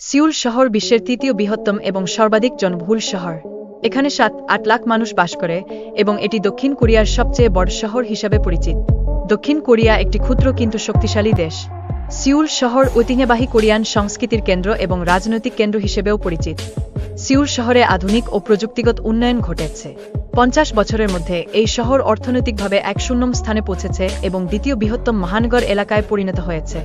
Seoul শহর বিশ্বের তৃতীয় বৃহত্তম এবং সর্বাধিক জনবহুল শহর। এখানে 7-8 লাখ মানুষ বাস করে এবং এটি দক্ষিণ কোরিয়ার সবচেয়ে বড় শহর হিসাবে পরিচিত। দক্ষিণ কোরিয়া একটি ক্ষুদ্র কিন্তু শক্তিশালী দেশ। সিউল শহর ঐতিহ্যবাহী কোরিয়ান সংস্কৃতির কেন্দ্র এবং রাজনৈতিক কেন্দ্র হিসেবেও পরিচিত। সিউল শহরে আধুনিক ও প্রযুক্তিগত উন্নয়ন ঘটেছে। 50 বছরের মধ্যে এই শহর অর্থনৈতিকভাবে 1 স্থানে পৌঁছেছে এবং দ্বিতীয় বৃহত্তম মহানগর এলাকায় পরিণত হয়েছে।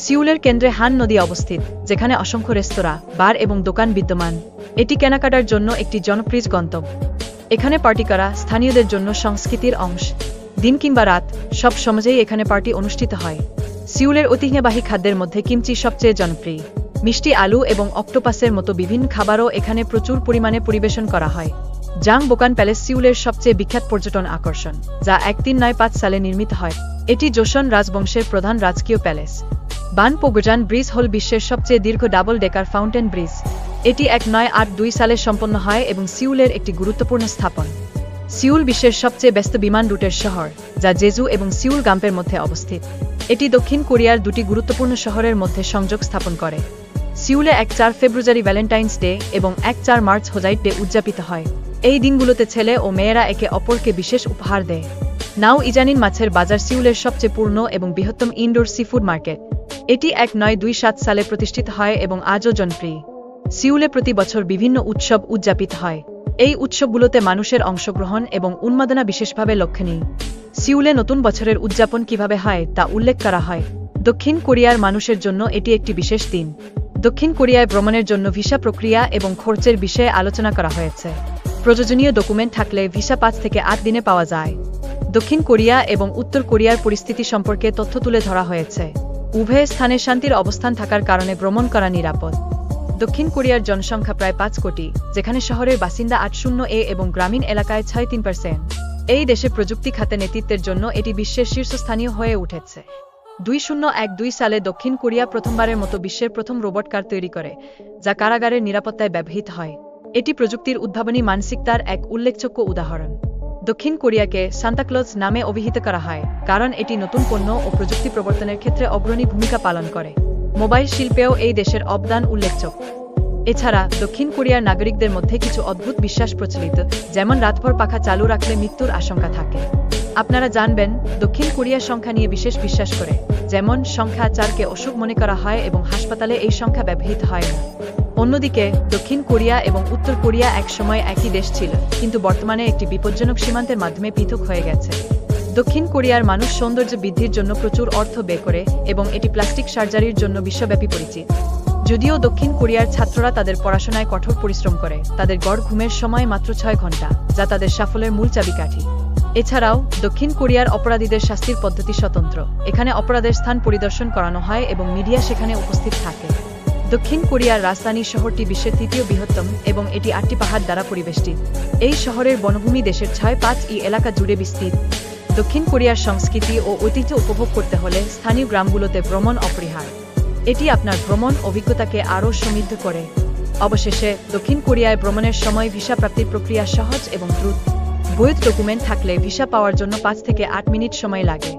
সিউলের কেন্দ্রে হান নদী অবস্থিত, যেখানে অসংখ্য রেস্তোরাঁ, বার এবং দোকান বিদ্যমান। এটি কেনাকাটার জন্য একটি জনপ্রিয় গন্তব্য। এখানে পার্টি করা স্থানীয়দের জন্য সংস্কৃতির অংশ। দিন কিংবা রাত, সব সমাজেই এখানে পার্টি অনুষ্ঠিত হয়। সিউলের ঐতিহ্যবাহী খাদ্যের মধ্যে কিমচি সবচেয়ে জনপ্রিয়। মিষ্টি আলু এবং অক্টোপাসের মতো বিভিন্ন খাবারও এখানে প্রচুর পরিমাণে পরিবেশন করা হয়। জাংবোকান প্যালেস সিউলের সবচেয়ে বিখ্যাত পর্যটন আকর্ষণ, যা 1395 সালে নির্মিত হয়। এটি জোসন রাজবংশের প্রধান রাজকীয় প্যালেস। বানপোগজান ব্রিজ হল বিশ্বের সবচেয়ে দীর্ঘ ডাবল ডেকার ফাউন্টেন ব্রিজ। এটি 1982 সালে সম্পন্ন হয় এবং সিউলের একটি গুরুত্বপূর্ণ স্থাপন। সিউল বিশ্বের সবচেয়ে ব্যস্ত বিমান রুটের শহর, যা জেজু এবং সিউল গাম্পের মধ্যে অবস্থিত। এটি দক্ষিণ কোরিয়ার দুটি গুরুত্বপূর্ণ শহরের মধ্যে সংযোগ স্থাপন করে। সিউলে 4 ফেব্রুয়ারি ভ্যালেন্টাইন্স ডে এবং 4 মার্চ হোজাইট ডে উদযাপিত হয়। এই দিনগুলোতে ছেলে ও মেয়েরা একে অপরকে বিশেষ উপহার দেয়। নাও ইজানিন মাছের বাজার সিউলের সবচেয়ে পূর্ণ এবং বৃহত্তম ইনডোর সিফুড মার্কেট। এটি 1927 সালে প্রতিষ্ঠিত হয় এবং আজও জনপ্রিয়। সিউলে প্রতি বছর বিভিন্ন উৎসব উদযাপিত হয়। এই উৎসবগুলোতে মানুষের অংশগ্রহণ এবং উন্মাদনা বিশেষভাবে লক্ষণীয়। সিউলে নতুন বছরের উদযাপন কিভাবে হয় তা উল্লেখ করা হয়। দক্ষিণ কোরিয়ার মানুষের জন্য এটি একটি বিশেষ দিন। দক্ষিণ কোরিয়ায় ভ্রমণের জন্য ভিসা প্রক্রিয়া এবং খরচের বিষয়ে আলোচনা করা হয়েছে। প্রয়োজনীয় ডকুমেন্ট থাকলে ভিসা 5 থেকে 8 দিনে পাওয়া যায়। দক্ষিণ কোরিয়া এবং উত্তর কোরিয়ার পরিস্থিতি সম্পর্কে তথ্য তুলে ধরা হয়েছে। উভয় স্থানে শান্তির অবস্থান থাকার কারণে ভ্রমণ করা নিরাপদ। দক্ষিণ কোরিয়ার জনসংখ্যা প্রায় 5 কোটি, যেখানে শহরের বাসিন্দা 80 এবং গ্রামীণ এলাকায় 6-3%। এই দেশে প্রযুক্তি খাতে নেতৃত্বের জন্য এটি বিশ্বের শীর্ষস্থানীয় হয়ে উঠেছে। 2012 সালে দক্ষিণ কোরিয়া প্রথমবারের মতো বিশ্বের প্রথম রোবট কার তৈরি করে, যা কারাগারের নিরাপত্তায় ব্যবহৃত হয়। এটি প্রযুক্তির উদ্ভাবনী মানসিকতার এক উল্লেখযোগ্য উদাহরণ। দক্ষিণ কোরিয়াকে সান্তাক্লজ নামে অভিহিত করা হয়, কারণ এটি নতুন পণ্য ও প্রযুক্তি প্রবর্তনের ক্ষেত্রে অগ্রণী ভূমিকা পালন করে। মোবাইল শিল্পেও এই দেশের অবদান উল্লেখযোগ্য। এছাড়া দক্ষিণ কোরিয়ার নাগরিকদের মধ্যে কিছু অদ্ভুত বিশ্বাস প্রচলিত, যেমন রাতভর পাখা চালু রাখলে মৃত্যুর আশঙ্কা থাকে। আপনারা জানবেন, দক্ষিণ কোরিয়া সংখ্যা নিয়ে বিশেষ বিশ্বাস করে, যেমন সংখ্যা 4কে অশুভ মনে করা হয় এবং হাসপাতালে এই সংখ্যা ব্যবহৃত হয় না। অন্যদিকে দক্ষিণ কোরিয়া এবং উত্তর কোরিয়া এক সময় একই দেশ ছিল, কিন্তু বর্তমানে একটি বিপজ্জনক সীমান্তের মাধ্যমে পৃথক হয়ে গেছে। দক্ষিণ কোরিয়ার মানুষ সৌন্দর্য বৃদ্ধির জন্য প্রচুর অর্থ ব্যয় করে এবং এটি প্লাস্টিক সার্জারির জন্য বিশ্বব্যাপী পরিচিত। যদিও দক্ষিণ কোরিয়ার ছাত্ররা তাদের পড়াশোনায় কঠোর পরিশ্রম করে, তাদের গড় ঘুমের সময় মাত্র 6 ঘন্টা, যা তাদের সাফল্যের মূল চাবিকাঠি। এছাড়াও দক্ষিণ কোরিয়ার অপরাধীদের শাস্তির পদ্ধতি স্বতন্ত্র। এখানে অপরাধের স্থান পরিদর্শন করানো হয় এবং মিডিয়া সেখানে উপস্থিত থাকে। দক্ষিণ কোরিয়ার রাজধানী শহরটি বিশ্বের তৃতীয় বৃহত্তম এবং এটি 8টি পাহাড় দ্বারা পরিবেষ্টিত। এই শহরের বনভূমি দেশের 6-5 এলাকা জুড়ে বিস্তৃত। দক্ষিণ কোরিয়ার সংস্কৃতি ও ঐতিহ্য উপভোগ করতে হলে স্থানীয় গ্রামগুলোতে ভ্রমণ অপরিহার্য। এটি আপনার ভ্রমণ অভিজ্ঞতাকে আরও সমৃদ্ধ করে। অবশেষে দক্ষিণ কোরিয়ায় ভ্রমণের সময় ভিসা প্রাপ্তির প্রক্রিয়া সহজ এবং দ্রুত। বৈধ ডকুমেন্ট থাকলে ভিসা পাওয়ার জন্য 5 থেকে 8 মিনিট সময় লাগে।